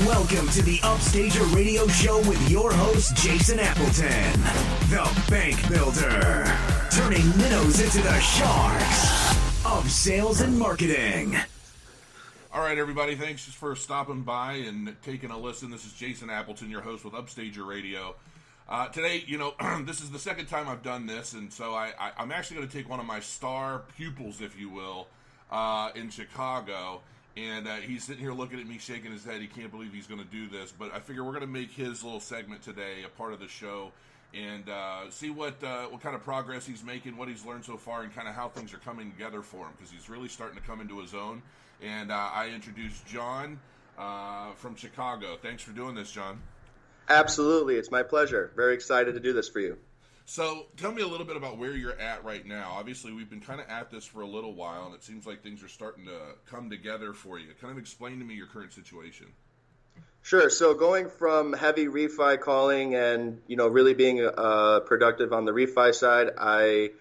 Welcome to the Upstager Radio Show with your host, Jason Appleton, the bank builder, turning minnows into the sharks of sales and marketing. All right, everybody, thanks for stopping by and taking a listen. This is Jason Appleton, your host with Upstager Radio. Today, this is the second time I've done this, and so I'm actually going to take one of my star pupils, if you will, in Chicago. And he's sitting here looking at me, shaking his head. He can't believe he's going to do this. But I figure we're going to make his little segment today a part of the show and see what kind of progress he's making, what he's learned so far, and kind of how things are coming together for him, because he's really starting to come into his own. And I introduced John from Chicago. Thanks for doing this, John. Absolutely. It's my pleasure. Very excited to do this for you. So tell me a little bit about where you're at right now. Obviously, we've been kind of at this for a little while, and it seems like things are starting to come together for you. Kind of explain to me your current situation. Sure. So going from heavy refi calling and, really being productive on the refi side, I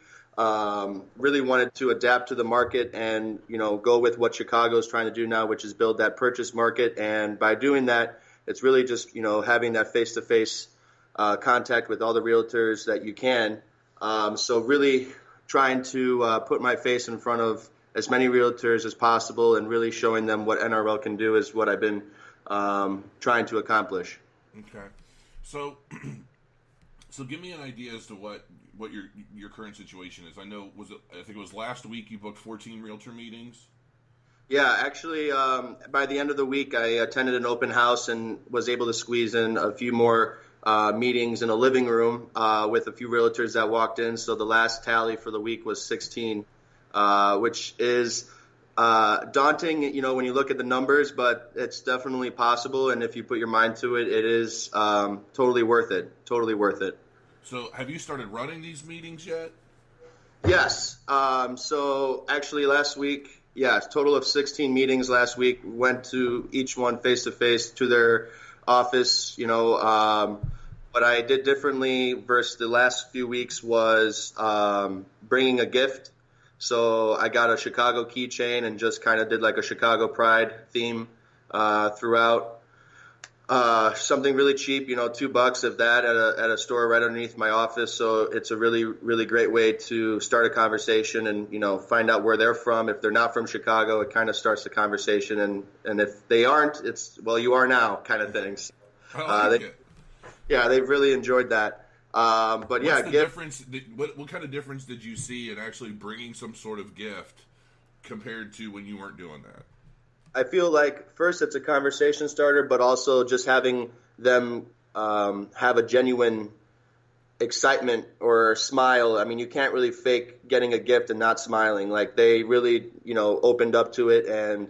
really wanted to adapt to the market and, go with what Chicago is trying to do now, which is build that purchase market. And by doing that, it's really just, having that face-to-face contact with all the realtors that you can. So really trying to put my face in front of as many realtors as possible and really showing them what NRL can do is what I've been trying to accomplish. Okay. So give me an idea as to what your current situation is. I think it was last week you booked 14 realtor meetings. Yeah, actually, by the end of the week, I attended an open house and was able to squeeze in a few more meetings in a living room with a few realtors that walked in. So the last tally for the week was 16, which is daunting, when you look at the numbers, but it's definitely possible. And if you put your mind to it, it is totally worth it. Totally worth it. So have you started running these meetings yet? Yes. So actually last week, total of 16 meetings last week. Went to each one face-to-face to their office. What I did differently versus the last few weeks was bringing a gift. So I got a Chicago keychain and just kind of did like a Chicago Pride theme throughout. Something really cheap, $2 of that at a store right underneath my office. So it's a really, really great way to start a conversation and, find out where they're from. If they're not from Chicago, it kind of starts the conversation. And if they aren't, it's, well, you are now kind of things. Yeah, they've really enjoyed that. But what's the difference? What kind of difference did you see in actually bringing some sort of gift compared to when you weren't doing that? I feel like first it's a conversation starter, but also just having them have a genuine excitement or smile. I mean, you can't really fake getting a gift and not smiling. Like they really, opened up to it and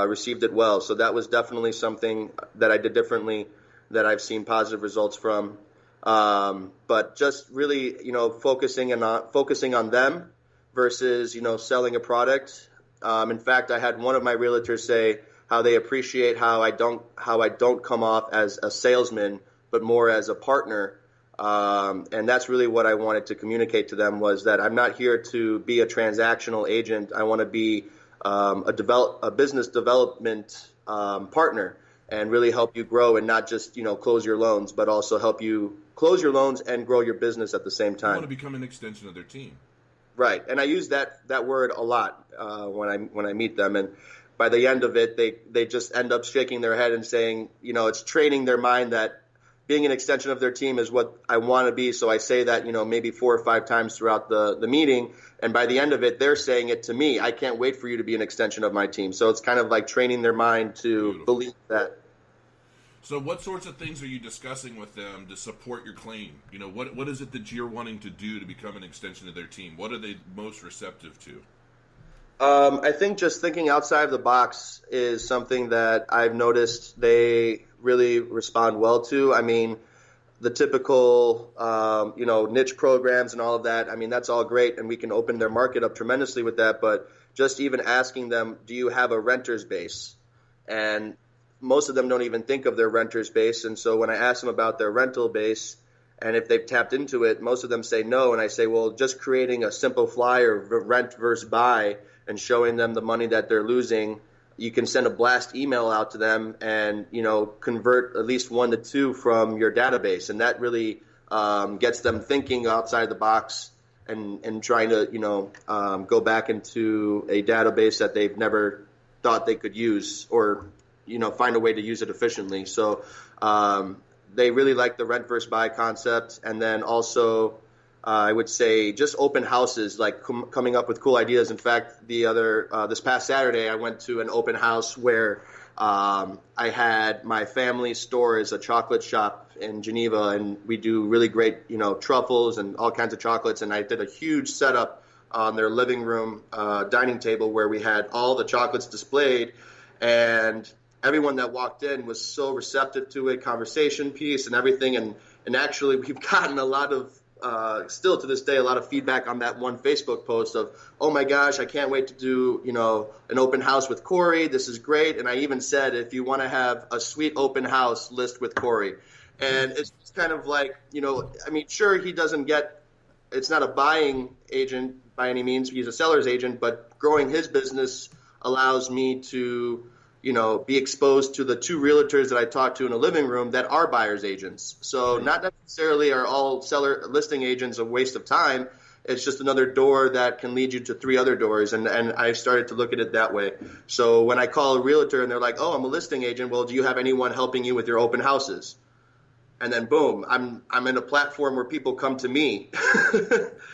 received it well. So that was definitely something that I did differently that I've seen positive results from. But just really, focusing on them versus, selling a product. In fact, I had one of my realtors say how they appreciate how I don't come off as a salesman, but more as a partner. And that's really what I wanted to communicate to them, was that I'm not here to be a transactional agent. I want to be a business development partner and really help you grow and not just, close your loans, but also help you close your loans and grow your business at the same time. You want to become an extension of their team. Right, and I use that word a lot when I meet them, and by the end of it, they just end up shaking their head and saying, it's training their mind that being an extension of their team is what I want to be. So I say that, maybe 4 or 5 times throughout the meeting, and by the end of it, they're saying it to me. I can't wait for you to be an extension of my team. So it's kind of like training their mind to believe that. So what sorts of things are you discussing with them to support your claim? What is it that you're wanting to do to become an extension of their team? What are they most receptive to? I think just thinking outside of the box is something that I've noticed they really respond well to. I mean, the typical, niche programs and all of that, I mean, that's all great, and we can open their market up tremendously with that. But just even asking them, do you have a renter's base? And most of them don't even think of their renter's base. And so when I ask them about their rental base and if they've tapped into it, most of them say no. And I say, well, just creating a simple flyer, rent versus buy, and showing them the money that they're losing, you can send a blast email out to them and, convert at least 1 to 2 from your database. And that really gets them thinking outside the box and trying to, go back into a database that they've never thought they could use, or, find a way to use it efficiently. So they really like the rent versus buy concept. And then also, I would say just open houses, like coming up with cool ideas. In fact, this past Saturday, I went to an open house where I had my family store is a chocolate shop in Geneva, and we do really great, truffles and all kinds of chocolates. And I did a huge setup on their living room dining table where we had all the chocolates displayed, and everyone that walked in was so receptive to it, conversation piece and everything. And actually, we've gotten a lot of still to this day, a lot of feedback on that one Facebook post of, oh my gosh, I can't wait to do, an open house with Corey. This is great. And I even said, if you want to have a sweet open house, list with Corey. And it's kind of like, sure, it's not a buying agent by any means. He's a seller's agent, but growing his business allows me to, be exposed to the 2 realtors that I talked to in a living room that are buyer's agents. So not necessarily are all seller listing agents a waste of time. It's just another door that can lead you to 3 other doors. And I started to look at it that way. So when I call a realtor and they're like, oh, I'm a listing agent. Well, do you have anyone helping you with your open houses? And then boom, I'm in a platform where people come to me.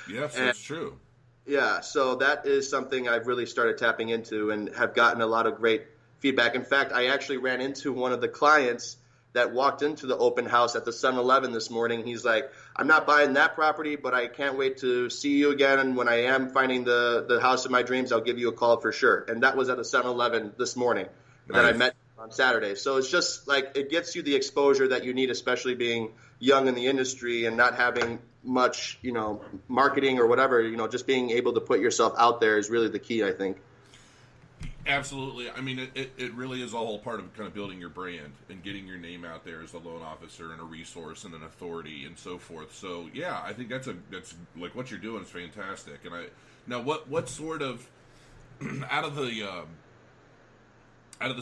Yes, that's true. Yeah. So that is something I've really started tapping into and have gotten a lot of great feedback. In fact, I actually ran into one of the clients that walked into the open house at the 7-Eleven this morning. He's like, I'm not buying that property, but I can't wait to see you again. And when I am finding the house of my dreams, I'll give you a call for sure. And that was at a 7-Eleven this morning that I met on Saturday. So it's just like, it gets you the exposure that you need, especially being young in the industry and not having much, marketing or whatever, just being able to put yourself out there is really the key, I think. Absolutely. I mean, it really is a whole part of kind of building your brand and getting your name out there as a loan officer and a resource and an authority and so forth. So yeah, I think that's like what you're doing is fantastic. And now what sort of out of the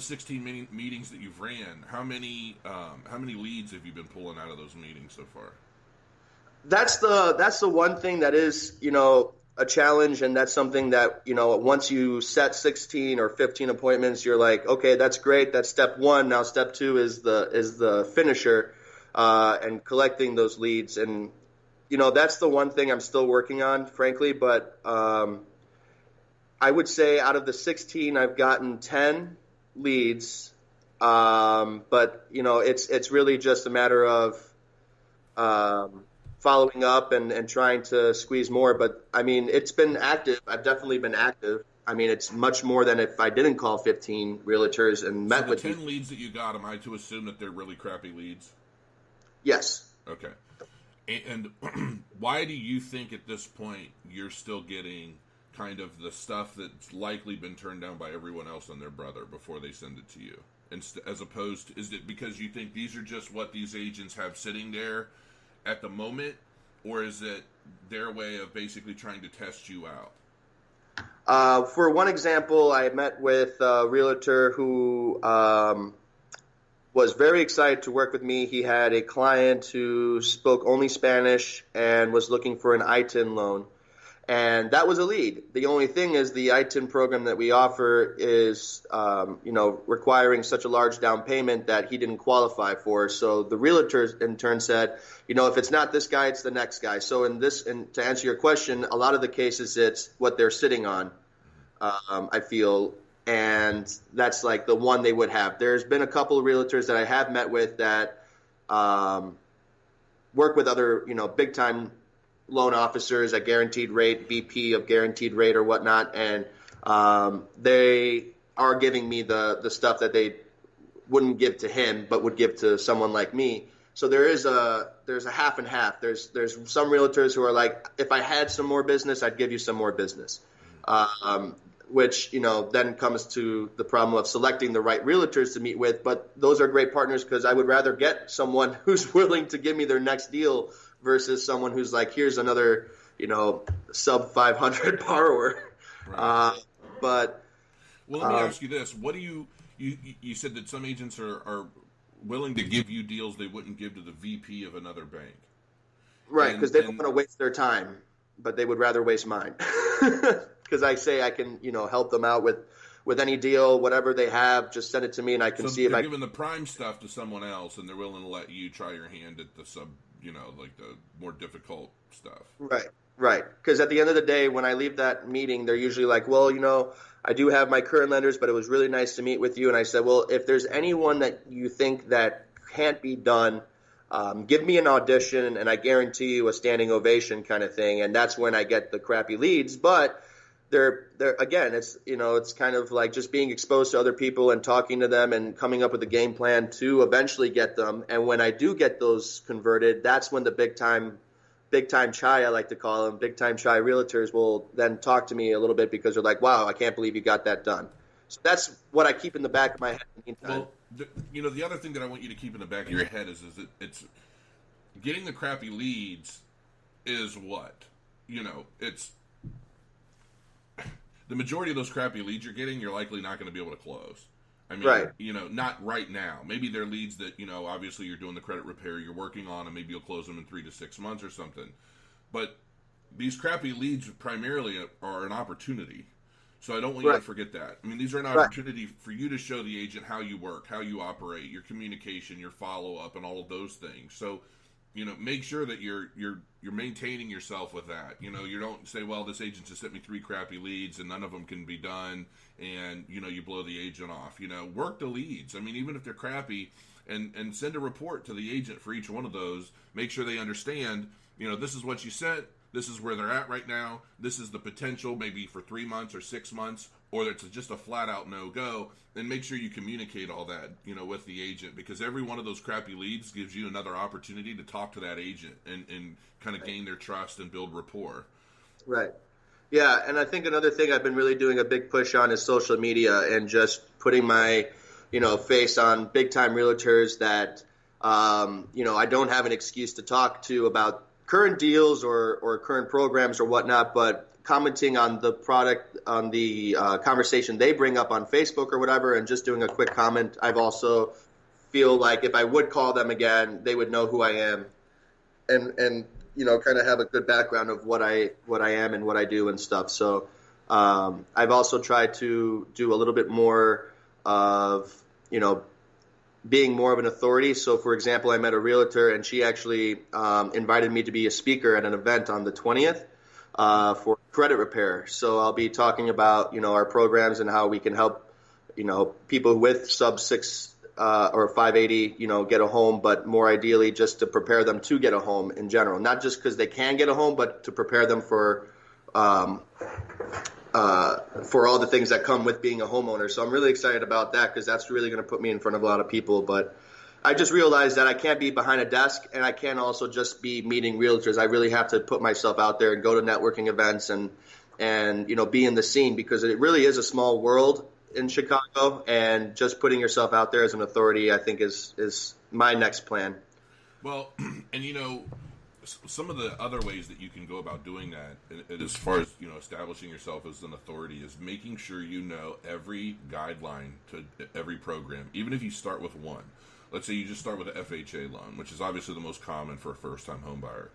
16 meetings that you've ran, how many leads have you been pulling out of those meetings so far? That's the one thing that is, a challenge, and that's something that, once you set 16 or 15 appointments, you're like, okay, that's great. That's step 1. Now step 2 is the finisher, and collecting those leads. And, that's the one thing I'm still working on, frankly. But I would say out of the 16, I've gotten 10 leads. But, it's really just a matter of following up and trying to squeeze more. But I mean, it's been active. I've definitely been active. I mean, it's much more than if I didn't call 15 realtors and met with 10 leads that you got, am I to assume that they're really crappy leads? Yes. Okay. And why do you think at this point you're still getting kind of the stuff that's likely been turned down by everyone else and their brother before they send it to you? As opposed to, is it because you think these are just what these agents have sitting there at the moment, or is it their way of basically trying to test you out? For one example, I met with a realtor who was very excited to work with me. He had a client who spoke only Spanish and was looking for an ITIN loan. And that was a lead. The only thing is the ITIN program that we offer is, requiring such a large down payment that he didn't qualify for. So the realtor in turn said, if it's not this guy, it's the next guy. So to answer your question, a lot of the cases, it's what they're sitting on, I feel. And that's like the one they would have. There's been a couple of realtors that I have met with that work with other, big time loan officers at Guaranteed Rate, VP of Guaranteed Rate or whatnot, and they are giving me the stuff that they wouldn't give to him but would give to someone like me. So there's a half and half. There's some realtors who are like, if I had some more business, I'd give you some more business, which then comes to the problem of selecting the right realtors to meet with. But those are great partners because I would rather get someone who's willing to give me their next deal versus someone who's like, here's another, sub 500 borrower. Right. But Well, let me ask you this: what do you said that some agents are willing to give you deals they wouldn't give to the VP of another bank, right? Because they don't want to waste their time, but they would rather waste mine. Because I say I can, help them out with any deal, whatever they have, just send it to me, and I can see if I. They're giving the prime stuff to someone else, and they're willing to let you try your hand at the like the more difficult stuff. Right. Because at the end of the day, when I leave that meeting, they're usually like, well, I do have my current lenders, but it was really nice to meet with you. And I said, well, if there's anyone that you think that can't be done, give me an audition, and I guarantee you a standing ovation kind of thing. And that's when I get the crappy leads. But they're again, it's kind of like just being exposed to other people and talking to them and coming up with a game plan to eventually get them. And when I do get those converted, that's when the big time chai, I like to call them, big time chai realtors will then talk to me a little bit because they're like, wow, I can't believe you got that done. So that's what I keep in the back of my head in the meantime. Well, the other thing that I want you to keep in the back of your head is that it's getting the crappy leads is what? It's the majority of those crappy leads you're getting, you're likely not going to be able to close. I mean, right. Not right now. Maybe they're leads that, obviously you're doing the credit repair, you're working on, and maybe you'll close them in 3 to 6 months or something. But these crappy leads primarily are an opportunity. So I don't want you to forget that. I mean, these are an opportunity for you to show the agent how you work, how you operate, your communication, your follow-up, and all of those things. So, make sure that you're maintaining yourself with that. You don't say, well, this agent just sent me 3 crappy leads and none of them can be done, and you blow the agent off. Work the leads. I mean, even if they're crappy, and send a report to the agent for each one of those. Make sure they understand, this is what you sent, this is where they're at right now, this is the potential maybe for 3 months or 6 months, or it's just a flat out no-go, and make sure you communicate all that, with the agent, because every one of those crappy leads gives you another opportunity to talk to that agent and kind of gain their trust and build rapport. Right. Yeah, and I think another thing I've been really doing a big push on is social media and just putting my, face on big-time realtors that, I don't have an excuse to talk to about current deals or current programs or whatnot, but commenting on the product, on the conversation they bring up on Facebook or whatever, and just doing a quick comment. I've also feel like if I would call them again, they would know who I am and kind of have a good background of what I am and what I do and stuff. So I've also tried to do a little bit more of, being more of an authority. So, for example, I met a realtor, and she actually invited me to be a speaker at an event on the 20th for credit repair. So I'll be talking about, our programs and how we can help, people with sub 6 or 580, get a home, but more ideally just to prepare them to get a home in general. Not just because they can get a home, but to prepare them for all the things that come with being a homeowner. So I'm really excited about that because that's really going to put me in front of a lot of people. But I just realized that I can't be behind a desk, and I can't also just be meeting realtors. I really have to put myself out there and go to networking events and be in the scene, because it really is a small world in Chicago, and just putting yourself out there as an authority, I think is my next plan. Well, and some of the other ways that you can go about doing that, as far as establishing yourself as an authority, is making sure you know every guideline to every program, even if you start with one. Let's say you just start with an FHA loan, which is obviously the most common for a first-time home buyer.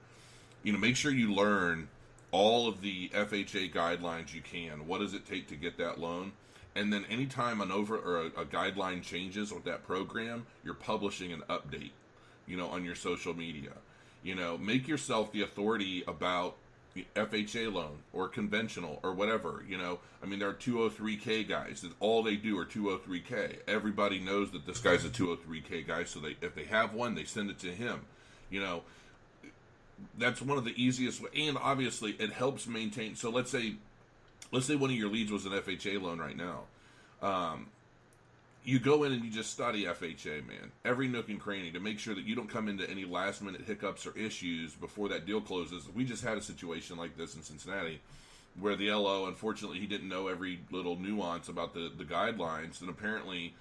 Make sure you learn all of the FHA guidelines you can. What does it take to get that loan? And then anytime a guideline changes with that program, you're publishing an update, on your social media. Make yourself the authority about FHA loan or conventional or whatever. There are 203K guys that all they do are 203K. Everybody knows that this guy's a 203K guy, so if they have one, they send it to him. That's one of the easiest ways, and obviously it helps maintain. So let's say one of your leads was an FHA loan right now. You go in and you just study FHA, man, every nook and cranny, to make sure that you don't come into any last-minute hiccups or issues before that deal closes. We just had a situation like this in Cincinnati where the LO, unfortunately, he didn't know every little nuance about the guidelines, and apparently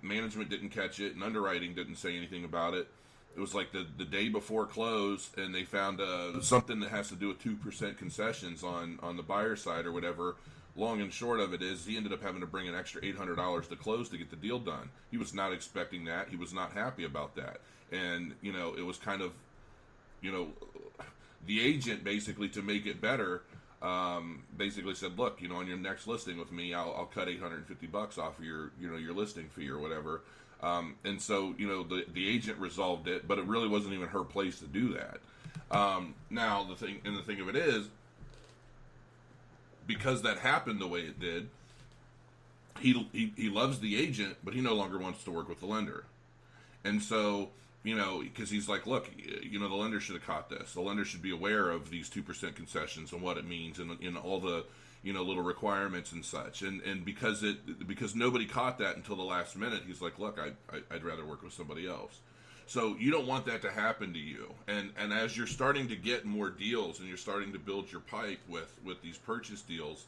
management didn't catch it, and underwriting didn't say anything about it. It was like the day before close, and they found something that has to do with 2% concessions on the buyer side or whatever long and short of it is he ended up having to bring an extra $800 to close to get the deal done. He was not expecting that. He was not happy about that. And, it was kind of, the agent basically, to make it better, basically said, look, on your next listing with me, I'll cut $850 off of your listing fee or whatever. And so, the agent resolved it, but it really wasn't even her place to do that. Now the thing of it is, because that happened the way it did, he loves the agent, but he no longer wants to work with the lender. And so, because he's like, look, the lender should have caught this. The lender should be aware of these 2% concessions and what it means, and all the little requirements and such. And because nobody caught that until the last minute, he's like, look, I'd rather work with somebody else. So you don't want that to happen to you. And as you're starting to get more deals and you're starting to build your pipe with these purchase deals,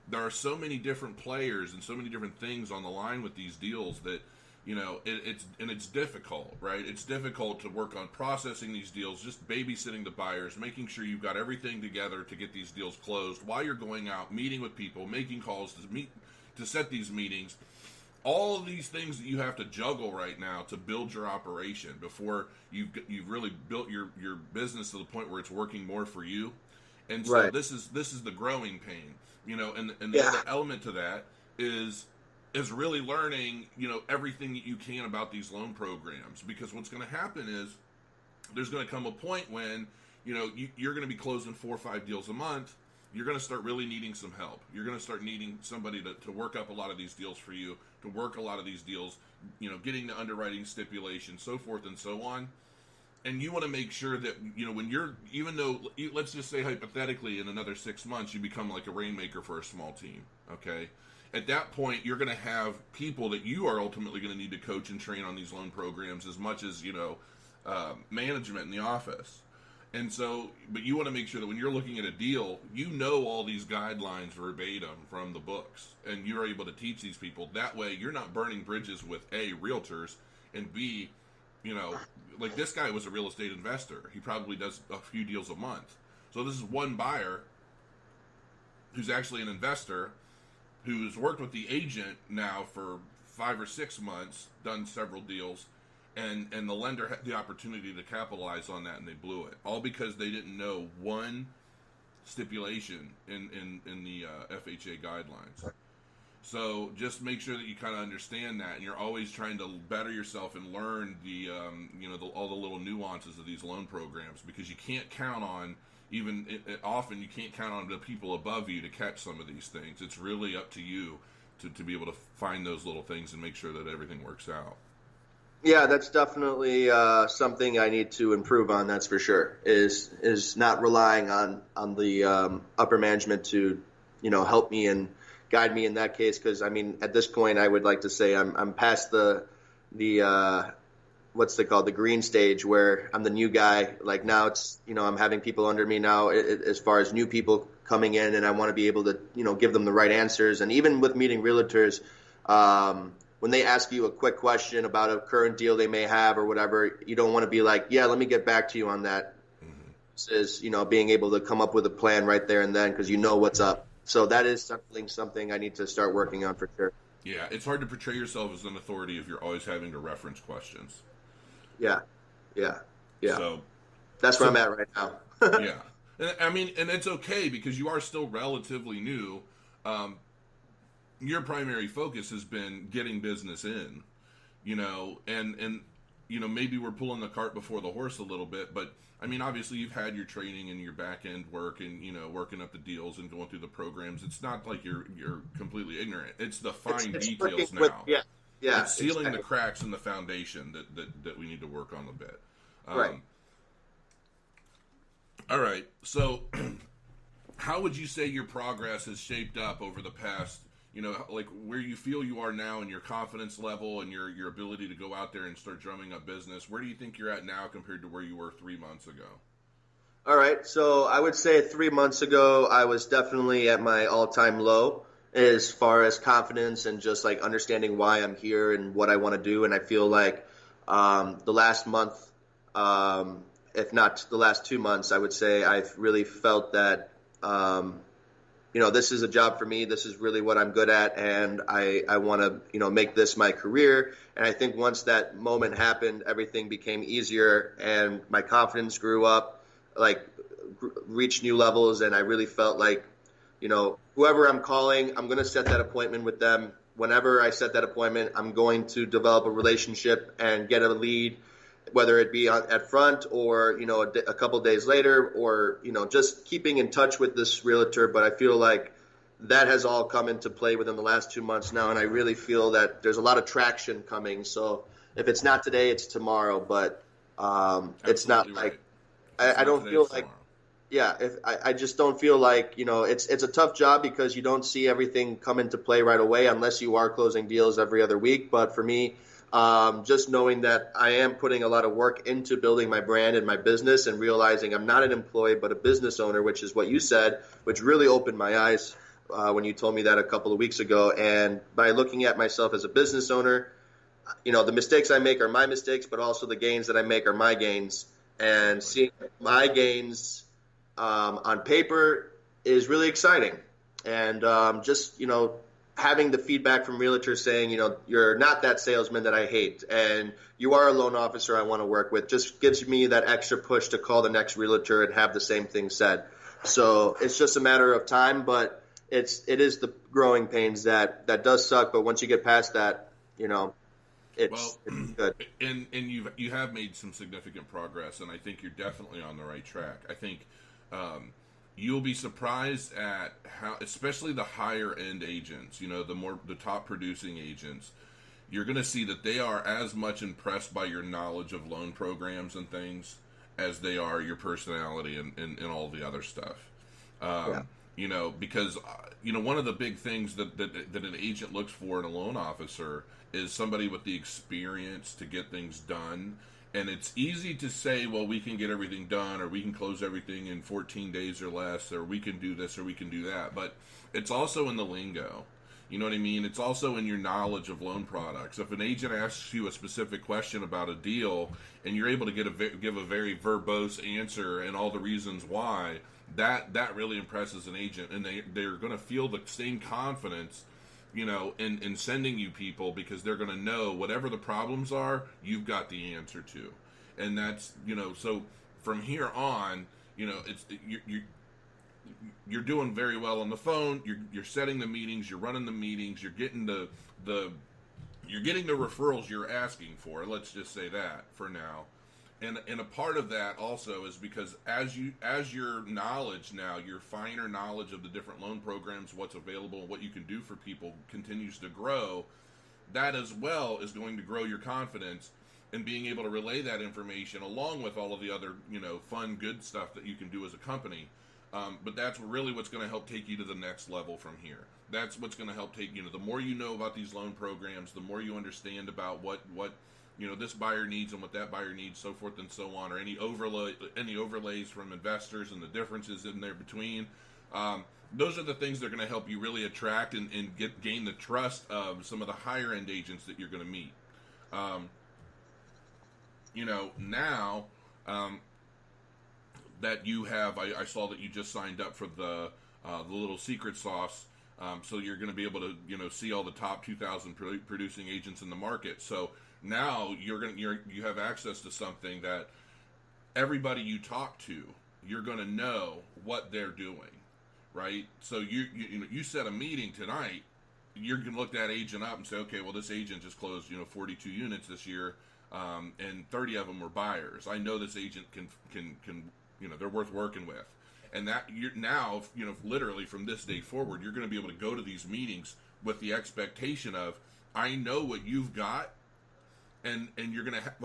there are so many different players and so many different things on the line with these deals that, it's difficult, right? It's difficult to work on processing these deals, just babysitting the buyers, making sure you've got everything together to get these deals closed while you're going out, meeting with people, making calls to set these meetings. All of these things that you have to juggle right now to build your operation before you've really built your business to the point where it's working more for you. And so right. this is the growing pain, and the other element to that is really learning, everything that you can about these loan programs, because what's going to happen is there's going to come a point when, you're going to be closing 4 or 5 deals a month. You're going to start really needing some help. You're going to start needing somebody to work up a lot of these deals for you, to work a lot of these deals, getting the underwriting stipulation, so forth and so on. And you want to make sure that, even though, let's just say hypothetically in another 6 months, you become like a rainmaker for a small team, okay? At that point, you're going to have people that you are ultimately going to need to coach and train on these loan programs as much as, management in the office. And so, but you want to make sure that when you're looking at a deal, all these guidelines verbatim from the books, and you're able to teach these people. That way, you're not burning bridges with A, realtors, and B, like this guy was a real estate investor. He probably does a few deals a month. So this is one buyer who's actually an investor who's worked with the agent now for 5 or 6 months, done several deals, and the lender had the opportunity to capitalize on that, and they blew it. All because they didn't know one stipulation in the FHA guidelines. So just make sure that you kind of understand that, and you're always trying to better yourself and learn all the little nuances of these loan programs, because you can't count on, often you can't count on the people above you to catch some of these things. It's really up to you to be able to find those little things and make sure that everything works out. Yeah, that's definitely something I need to improve on. That's for sure. Is not relying on the upper management to, help me and guide me in that case. Because at this point, I would like to say I'm past the what's it called, the green stage, where I'm the new guy. Like now it's, I'm having people under me now as far as new people coming in, and I want to be able to, give them the right answers. And even with meeting realtors, when they ask you a quick question about a current deal they may have or whatever, you don't want to be like, yeah, let me get back to you on that. Mm-hmm. This is, being able to come up with a plan right there and then, because what's up. So that is something I need to start working on for sure. Yeah, it's hard to portray yourself as an authority if you're always having to reference questions. Yeah. So that's where I'm at right now. Yeah. And it's okay, because you are still relatively new. Your primary focus has been getting business in, and maybe we're pulling the cart before the horse a little bit, but obviously you've had your training and your back end work and, working up the deals and going through the programs. It's not like you're completely ignorant. It's the fine details now. Yeah. It's sealing the cracks in the foundation that we need to work on a bit. Right. All right. So how would you say your progress has shaped up over the past, like where you feel you are now and your confidence level and your ability to go out there and start drumming up business? Where do you think you're at now compared to where you were 3 months ago? All right. So I would say 3 months ago, I was definitely at my all-time low as far as confidence and just like understanding why I'm here and what I want to do. And I feel like the last month, if not the last 2 months, I would say I've really felt that this is a job for me. This is really what I'm good at, and I want to, make this my career. And I think once that moment happened, everything became easier, and my confidence grew up, reached new levels, and I really felt like, whoever I'm calling, I'm going to set that appointment with them. Whenever I set that appointment, I'm going to develop a relationship and get a lead, whether it be at front or, a couple days later, or, just keeping in touch with this realtor. But I feel like that has all come into play within the last 2 months now. And I really feel that there's a lot of traction coming. So if it's not today, it's tomorrow. But it's not like, I don't feel like, I just don't feel like, it's a tough job because you don't see everything come into play right away unless you are closing deals every other week. But for me, just knowing that I am putting a lot of work into building my brand and my business and realizing I'm not an employee but a business owner, which is what you said, which really opened my eyes when you told me that a couple of weeks ago. And by looking at myself as a business owner, the mistakes I make are my mistakes, but also the gains that I make are my gains. And seeing my gains on paper is really exciting. And just, having the feedback from realtors saying, you're not that salesman that I hate, and you are a loan officer I want to work with, just gives me that extra push to call the next realtor and have the same thing said. So it's just a matter of time, but it is the growing pains that does suck. But once you get past that, it's good. And you have made some significant progress, and I think you're definitely on the right track. I think you'll be surprised at how, especially the higher end agents, the top producing agents, you're going to see that they are as much impressed by your knowledge of loan programs and things as they are your personality and all the other stuff. Because one of the big things that an agent looks for in a loan officer is somebody with the experience to get things done. And it's easy to say, well, we can get everything done, or we can close everything in 14 days or less, or we can do this, or we can do that. But it's also in the lingo. You know what I mean? It's also in your knowledge of loan products. If an agent asks you a specific question about a deal, and you're able to give a very verbose answer and all the reasons why, that really impresses an agent, and they're going to feel the same confidence, in sending you people, because they're going to know whatever the problems are, you've got the answer to. And that's, so from here on, you're doing very well on the phone. You're setting the meetings, you're running the meetings, you're getting you're getting the referrals you're asking for. Let's just say that for now. And a part of that also is because as your knowledge now, your finer knowledge of the different loan programs, what's available, what you can do for people continues to grow, that as well is going to grow your confidence in being able to relay that information along with all of the other, fun, good stuff that you can do as a company. But that's really what's going to help take you to the next level from here. That's what's going to help take, the more you know about these loan programs, the more you understand about what this buyer needs and what that buyer needs, so forth and so on, or any overlays from investors and the differences in there between. Those are the things that are going to help you really attract and gain the trust of some of the higher end agents that you're going to meet. Now that you have, I saw that you just signed up for the little secret sauce. So you're going to be able to, see all the top 2,000 producing agents in the market. So now you have access to something that everybody you talk to, you're going to know what they're doing, right? So you set a meeting tonight, you're going to look that agent up and say, okay, well, this agent just closed 42 units this year, and 30 of them were buyers. I know this agent can they're worth working with. And that you're now, literally from this day forward, you're going to be able to go to these meetings with the expectation of, I know what you've got, and you're going to have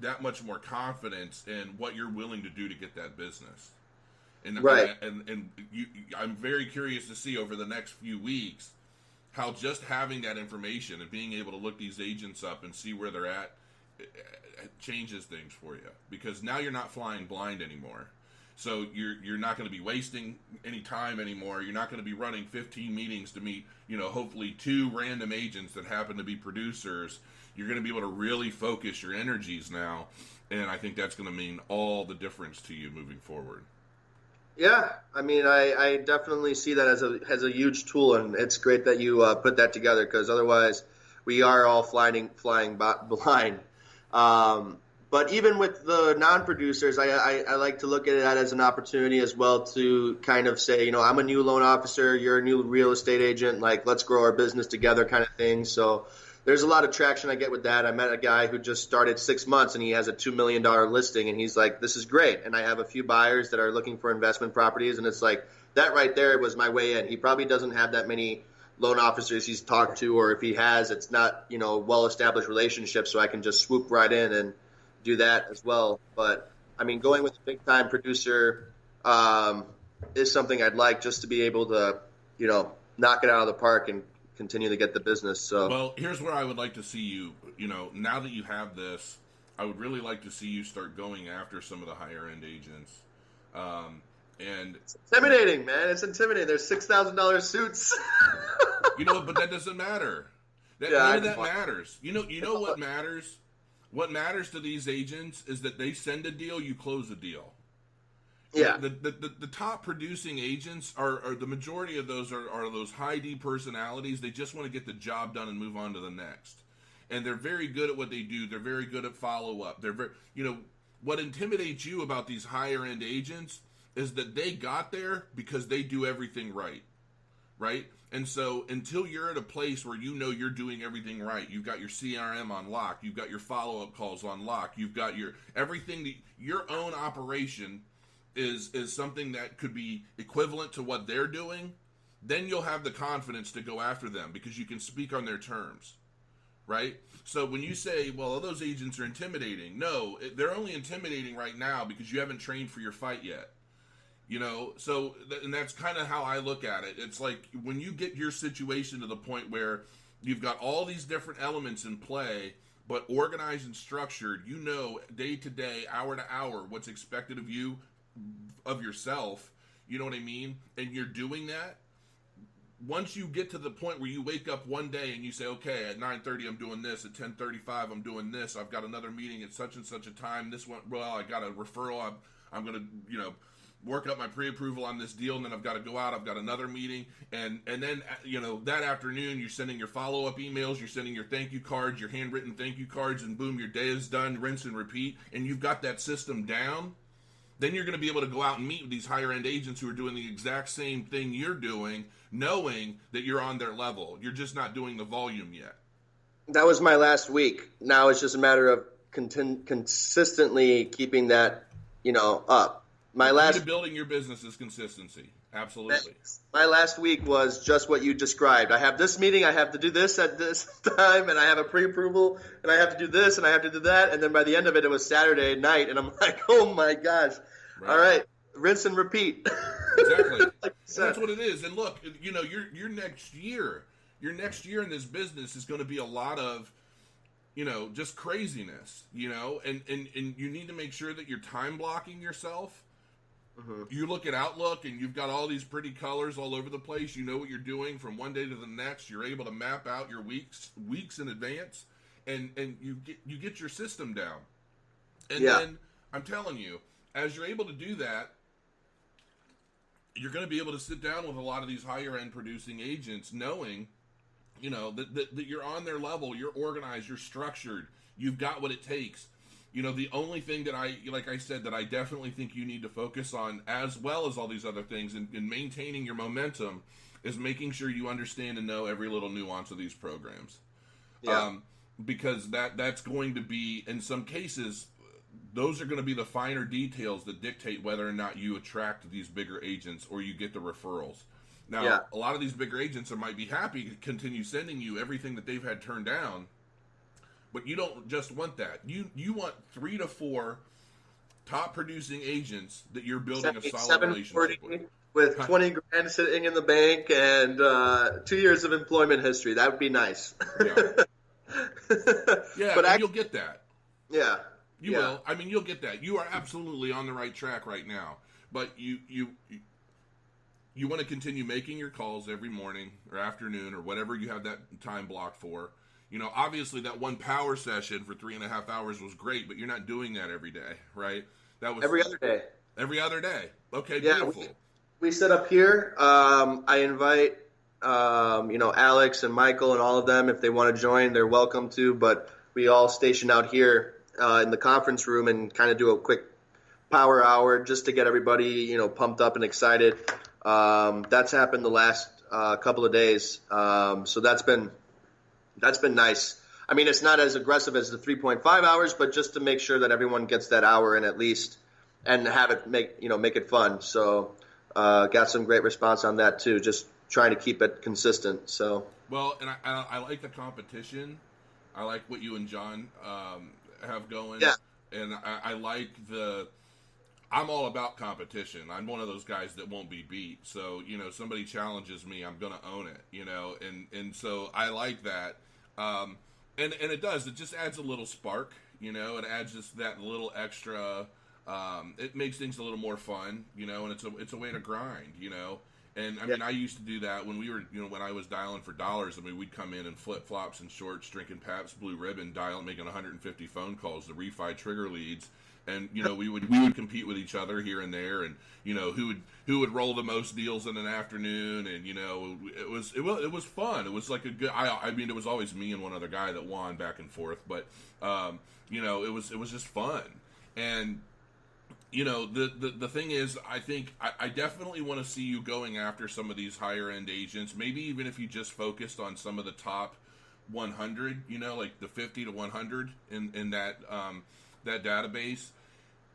that much more confidence in what you're willing to do to get that business. And right. I'm very curious to see over the next few weeks how just having that information and being able to look these agents up and see where they're at it changes things for you, because now you're not flying blind anymore. So you're not going to be wasting any time anymore. You're not going to be running 15 meetings to meet, hopefully 2 random agents that happen to be producers. You're going to be able to really focus your energies now, and I think that's going to mean all the difference to you moving forward. Yeah, I mean, I definitely see that as a huge tool, and it's great that you put that together because otherwise we are all flying blind. Um, but even with the non-producers, I like to look at it as an opportunity as well to kind of say, I'm a new loan officer, you're a new real estate agent, like let's grow our business together kind of thing. So there's a lot of traction I get with that. I met a guy who just started 6 months and he has a $2 million listing and he's like, this is great. And I have a few buyers that are looking for investment properties. And it's like that right there was my way in. He probably doesn't have that many loan officers he's talked to, or if he has, it's not, well-established relationships. So I can just swoop right in and do that as well. But I mean, going with a big time producer is something I'd like just to be able to, knock it out of the park and continue to get the business. So Well, here's where I would like to see you. Now that you have this, I would really like to see you start going after some of the higher end agents. And it's intimidating, man. It's intimidating. There's $6,000 suits. but that doesn't matter. None of that matters. You know what matters? What matters to these agents is that they send a deal, you close a deal. Yeah. The top producing agents are the majority of those are those high D personalities. They just want to get the job done and move on to the next. And they're very good at what they do. They're very good at follow up. They're very, what intimidates you about these higher end agents is that they got there because they do everything right. Right? And so until you're at a place where you're doing everything right, you've got your CRM on lock, you've got your follow up calls on lock, you've got your everything, your own operation is something that could be equivalent to what they're doing, then you'll have the confidence to go after them because you can speak on their terms, right? So when you say, well, those agents are intimidating, no, they're only intimidating right now because you haven't trained for your fight yet. And that's kind of how I look at it. It's like when you get your situation to the point where you've got all these different elements in play, but organized and structured, day to day, hour to hour, what's expected of you, of yourself, you know what I mean? And you're doing that. Once you get to the point where you wake up one day and you say, okay, at 9:30 I'm doing this, at 10:35 I'm doing this, I've got another meeting at such and such a time, this went well, I got a referral, I'm going to, work up my pre-approval on this deal, and then I've got to go out, I've got another meeting, and then, that afternoon you're sending your follow-up emails, you're sending your thank you cards, your handwritten thank you cards, and boom, your day is done, rinse and repeat, and you've got that system down. Then you're going to be able to go out and meet with these higher-end agents who are doing the exact same thing you're doing, knowing that you're on their level. You're just not doing the volume yet. That was my last week. Now it's just a matter of consistently keeping that, up. Building your business is consistency. Absolutely. My last week was just what you described. I have this meeting, I have to do this at this time, and I have a pre-approval, and I have to do this, and I have to do that, and then by the end of it, it was Saturday night, and I'm like, oh my gosh. Right. All right, rinse and repeat. Exactly. That's what it is. And look, your next year in this business is going to be a lot of, just craziness, and you need to make sure that you're time blocking yourself. Mm-hmm. You look at Outlook and you've got all these pretty colors all over the place. You know what you're doing from one day to the next. You're able to map out your weeks in advance, and you get your system down. And then I'm telling you, as you're able to do that, you're going to be able to sit down with a lot of these higher end producing agents, knowing, that you're on their level, you're organized, you're structured, you've got what it takes. The only thing that I definitely think you need to focus on, as well as all these other things, in maintaining your momentum, is making sure you understand and know every little nuance of these programs. Yeah. Because that's going to be, in some cases, those are going to be the finer details that dictate whether or not you attract these bigger agents or you get the referrals. Now, a lot of these bigger agents might be happy to continue sending you everything that they've had turned down. But you don't just want that. You want 3 to 4 top producing agents that you're building a solid relationship with 20 grand sitting in the bank and 2 years of employment history. That would be nice. Yeah, but you'll get that. Yeah. You will. I mean, you'll get that. You are absolutely on the right track right now. But you want to continue making your calls every morning or afternoon or whatever you have that time blocked for. Obviously that one power session for 3.5 hours was great, but you're not doing that every day, right? That was every other day. Every other day. Okay, Yeah, beautiful. we set up here. I invite, Alex and Michael and all of them. If they want to join, they're welcome to. But we all station out here in the conference room and kind of do a quick power hour just to get everybody, pumped up and excited. That's happened the last couple of days. So that's been nice. I mean, it's not as aggressive as the 3.5 hours, but just to make sure that everyone gets that hour in at least, and have it make it fun. So got some great response on that too. Just trying to keep it consistent. So well, and I like the competition. I like what you and John have going. Yeah. And I like I'm all about competition. I'm one of those guys that won't be beat. So, somebody challenges me, I'm going to own it, and so I like that. And it does. It just adds a little spark, it adds just that little extra. It makes things a little more fun, and it's a way to grind, And I mean, I used to do that when we were, when I was dialing for dollars. I mean, we'd come in flip flops and shorts, drinking Pabst Blue Ribbon, making 150 phone calls to refi trigger leads, and we would compete with each other here and there, and who would roll the most deals in an afternoon, and it was fun. It was like a good. I mean, it was always me and one other guy that won back and forth, but it was just fun. And the thing is, I think I definitely want to see you going after some of these higher end agents. Maybe even if you just focused on some of the top 100, like the 50 to 100 in that that database,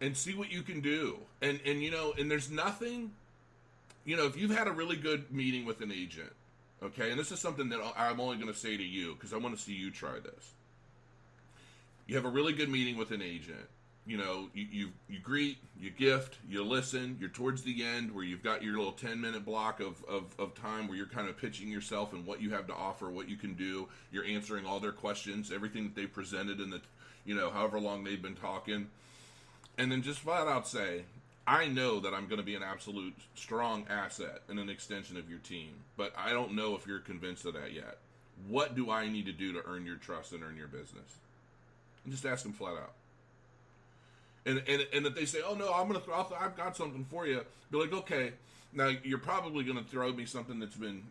and see what you can do. And there's nothing, if you've had a really good meeting with an agent, okay, and this is something that I'm only going to say to you because I want to see you try this. You have a really good meeting with an agent. You greet, you gift, you listen, you're towards the end where you've got your little 10-minute block of time where you're kind of pitching yourself and what you have to offer, what you can do. You're answering all their questions, everything that they presented in the, however long they've been talking. And then just flat out say, I know that I'm going to be an absolute strong asset and an extension of your team, but I don't know if you're convinced of that yet. What do I need to do to earn your trust and earn your business? And just ask them flat out. And if they say, oh no, I've got something for you, be like, okay, now you're probably going to throw me something that's been,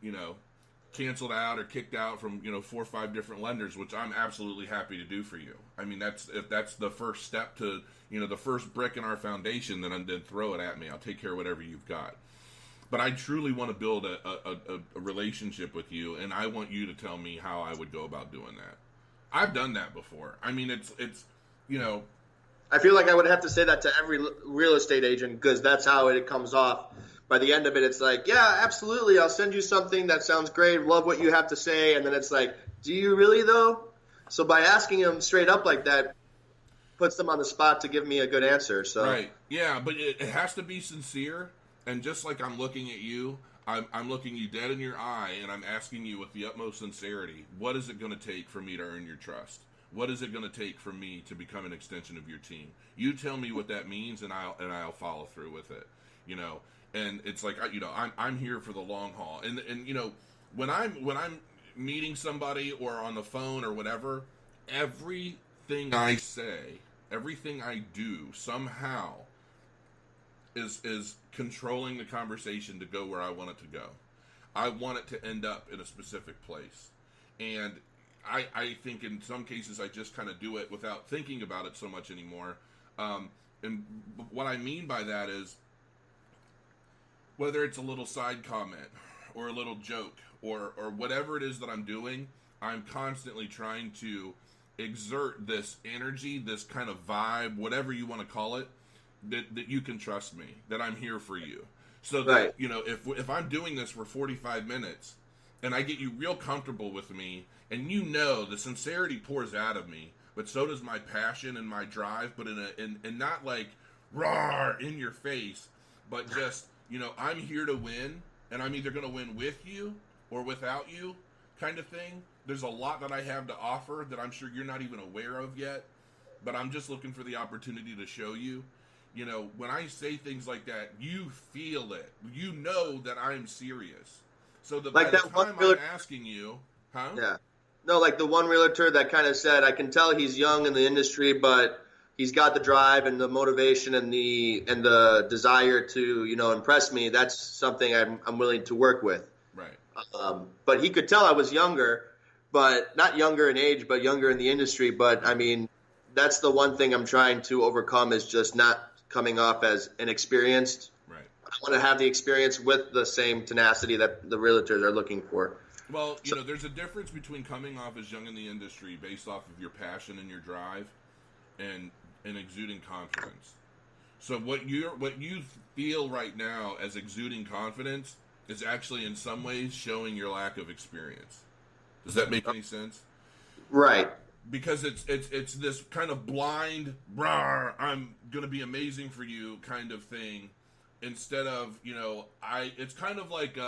canceled out or kicked out from, 4 or 5 different lenders, which I'm absolutely happy to do for you. I mean, if that's the first step to, the first brick in our foundation, then throw it at me. I'll take care of whatever you've got. But I truly want to build a relationship with you, and I want you to tell me how I would go about doing that. I've done that before. I mean, it's I feel like I would have to say that to every real estate agent because that's how it comes off. By the end of it, it's like, yeah, absolutely. I'll send you something that sounds great. Love what you have to say. And then it's like, do you really though? So by asking them straight up like that puts them on the spot to give me a good answer. So right. Yeah, but it has to be sincere. And just like I'm looking at you, I'm looking you dead in your eye and I'm asking you with the utmost sincerity, what is it going to take for me to earn your trust? What is it going to take for me to become an extension of your team? You tell me what that means, and I'll follow through with it. And it's like I'm here for the long haul. And when I'm meeting somebody or on the phone or whatever, everything I say, everything I do somehow is controlling the conversation to go where I want it to go. I want it to end up in a specific place, and I think in some cases I just kind of do it without thinking about it so much anymore. And what I mean by that is whether it's a little side comment or a little joke or whatever it is that I'm doing, I'm constantly trying to exert this energy, this kind of vibe, whatever you want to call it, that you can trust me, that I'm here for you. So that, right. If I'm doing this for 45 minutes and I get you real comfortable with me, and the sincerity pours out of me, but so does my passion and my drive, but in not like roar in your face, but just I'm here to win, and I'm either going to win with you or without you, kind of thing. There's a lot that I have to offer that I'm sure you're not even aware of yet, but I'm just looking for the opportunity to show you. When I say things like that, you feel it. You know that I'm serious. So by the time I'm asking you, huh? Yeah. No, like the one realtor that kind of said, I can tell he's young in the industry, but he's got the drive and the motivation and the desire to, impress me, that's something I'm willing to work with. Right. But he could tell I was younger, but not younger in age, but younger in the industry. But I mean, that's the one thing I'm trying to overcome, is just not coming off as inexperienced. Right. I want to have the experience with the same tenacity that the realtors are looking for. Well, there's a difference between coming off as young in the industry based off of your passion and your drive and exuding confidence. So what you feel right now as exuding confidence is actually in some ways showing your lack of experience. Does that make any sense? Right. Because it's this kind of blind, I'm gonna be amazing for you kind of thing, instead of it's kind of like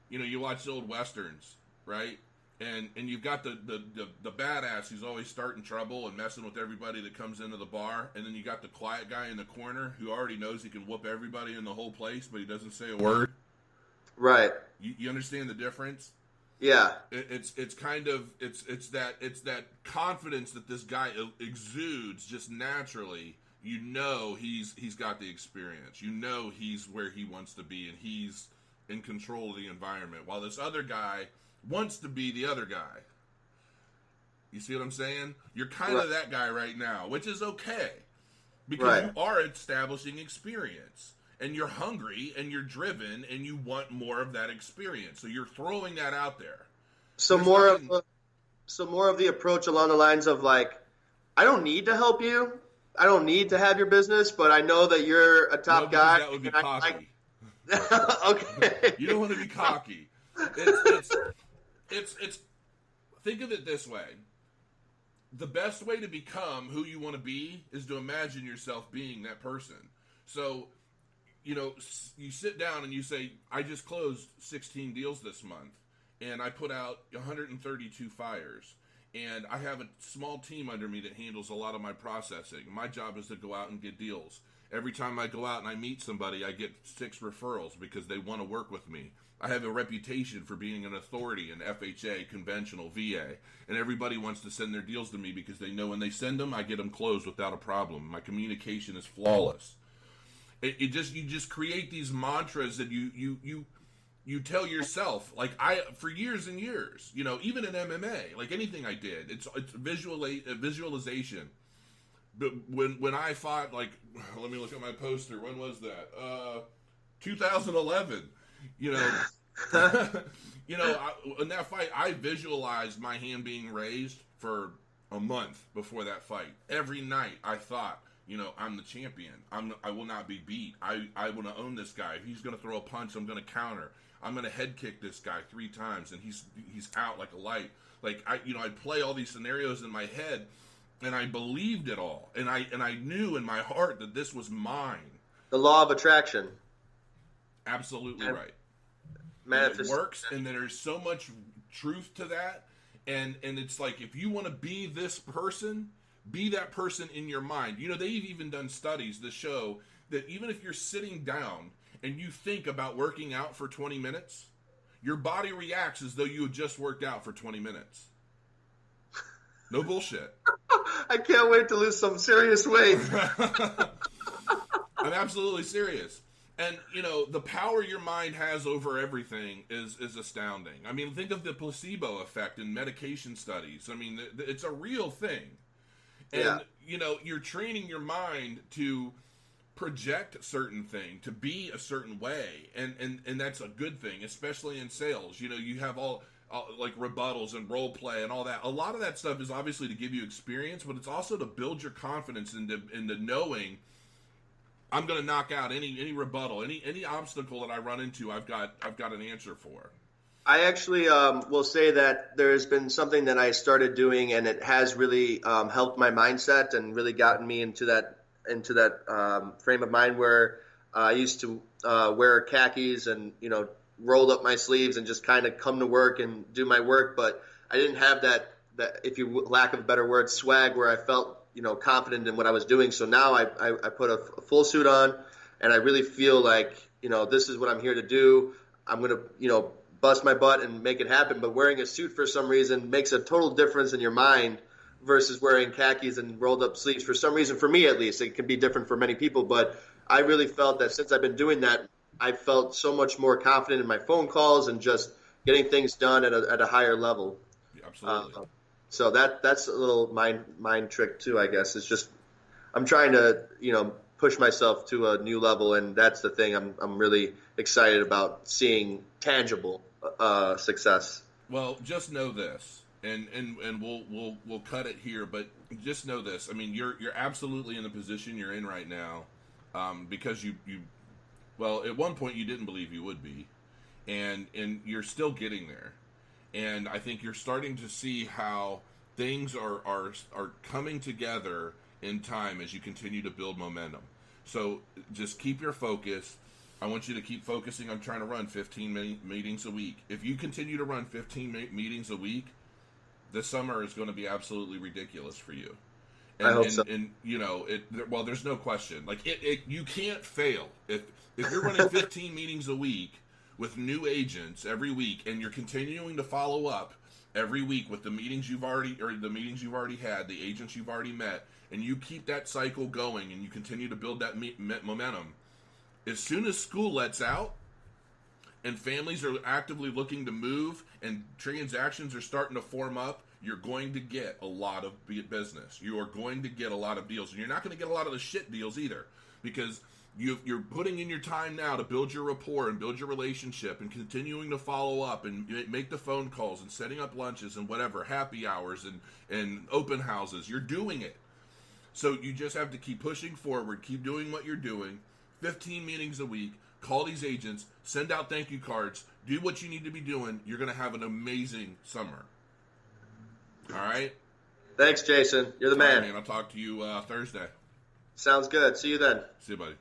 you watch the old westerns, right? And you've got the badass who's always starting trouble and messing with everybody that comes into the bar, and then you got the quiet guy in the corner who already knows he can whoop everybody in the whole place, but he doesn't say a word. Right. You understand the difference? Yeah. It's that confidence that this guy exudes just naturally. He's got the experience. He's where he wants to be, and he's in control of the environment, while this other guy wants to be the other guy. You see what I'm saying? You're kind of that guy right now, which is okay, because you are establishing experience, and you're hungry, and you're driven, and you want more of that experience. So you're throwing that out there. So more of the approach along the lines of, like, I don't need to help you. I don't need to have your business, but I know that you're a top guy. That would be cocky. Okay. You don't want to be cocky. It's think of it this way. The best way to become who you want to be is to imagine yourself being that person. So, you sit down and you say, I just closed 16 deals this month, and I put out 132 fires, and I have a small team under me that handles a lot of my processing. My job is to go out and get deals. Every time I go out and I meet somebody, I get 6 referrals because they want to work with me. I have a reputation for being an authority in FHA, conventional, VA, and everybody wants to send their deals to me because they know when they send them, I get them closed without a problem. My communication is flawless. You just create these mantras that you tell yourself. Like, for years and years, even in MMA, like anything I did, it's visualization. But when I fought, like, let me look at my poster. When was that? 2011. In that fight, I visualized my hand being raised for a month before that fight. Every night, I thought, I'm the champion. I will not be beat. I want to own this guy. If he's going to throw a punch, I'm going to counter. I'm going to head kick this guy 3 times, and he's out like a light. Like, I'd play all these scenarios in my head. And I believed it all, and I knew in my heart that this was mine. The law of attraction. Absolutely right. Manifest. It works, and there's so much truth to that. And it's like, if you want to be this person, be that person in your mind. They've even done studies that show that even if you're sitting down and you think about working out for 20 minutes, your body reacts as though you had just worked out for 20 minutes. No bullshit. I can't wait to lose some serious weight. I'm absolutely serious. And, the power your mind has over everything is astounding. I mean, think of the placebo effect in medication studies. I mean, it's a real thing. And, you're training your mind to project a certain thing, to be a certain way. And that's a good thing, especially in sales. You have all... like rebuttals and role play and all that. A lot of that stuff is obviously to give you experience, but it's also to build your confidence into knowing I'm going to knock out any rebuttal, any obstacle that I run into. I've got an answer for. I actually will say that there's been something that I started doing, and it has really helped my mindset and really gotten me into that frame of mind where I used to wear khakis and rolled up my sleeves and just kind of come to work and do my work, but I didn't have that if you lack of a better word, swag, where I felt confident in what I was doing. So now I put a full suit on, and I really feel like this is what I'm here to do. I'm gonna bust my butt and make it happen. But wearing a suit for some reason makes a total difference in your mind versus wearing khakis and rolled up sleeves. For some reason, for me at least, it can be different for many people, but I really felt that since I've been doing that, I felt so much more confident in my phone calls and just getting things done at a higher level. Yeah, absolutely. So that's a little mind trick too, I guess. It's just I'm trying to push myself to a new level, and that's the thing I'm really excited about seeing tangible success. Well, just know this, and we'll cut it here, but just know this. I mean, you're absolutely in the position you're in right now, because you well, at one point you didn't believe you would be, and you're still getting there, and I think you're starting to see how things are coming together in time as you continue to build momentum. So just keep your focus. I want you to keep focusing on trying to run 15 meetings a week. If you continue to run 15 meetings a week, this summer is going to be absolutely ridiculous for you. And, I hope so. And well, there's no question. Like you can't fail if you're running 15 meetings a week with new agents every week, and you're continuing to follow up every week with the meetings you've already had, the agents you've already met, and you keep that cycle going, and you continue to build that momentum. As soon as school lets out and families are actively looking to move and transactions are starting to form up, you're going to get a lot of business. You are going to get a lot of deals. And you're not going to get a lot of the shit deals either, because you're putting in your time now to build your rapport and build your relationship and continuing to follow up and make the phone calls and setting up lunches and whatever, happy hours and open houses. You're doing it. So you just have to keep pushing forward, keep doing what you're doing. 15 meetings a week, call these agents, send out thank you cards, do what you need to be doing. You're going to have an amazing summer. All right? Thanks, Jason. You're the man. All right, man. I'll talk to you Thursday. Sounds good. See you then. See you, buddy.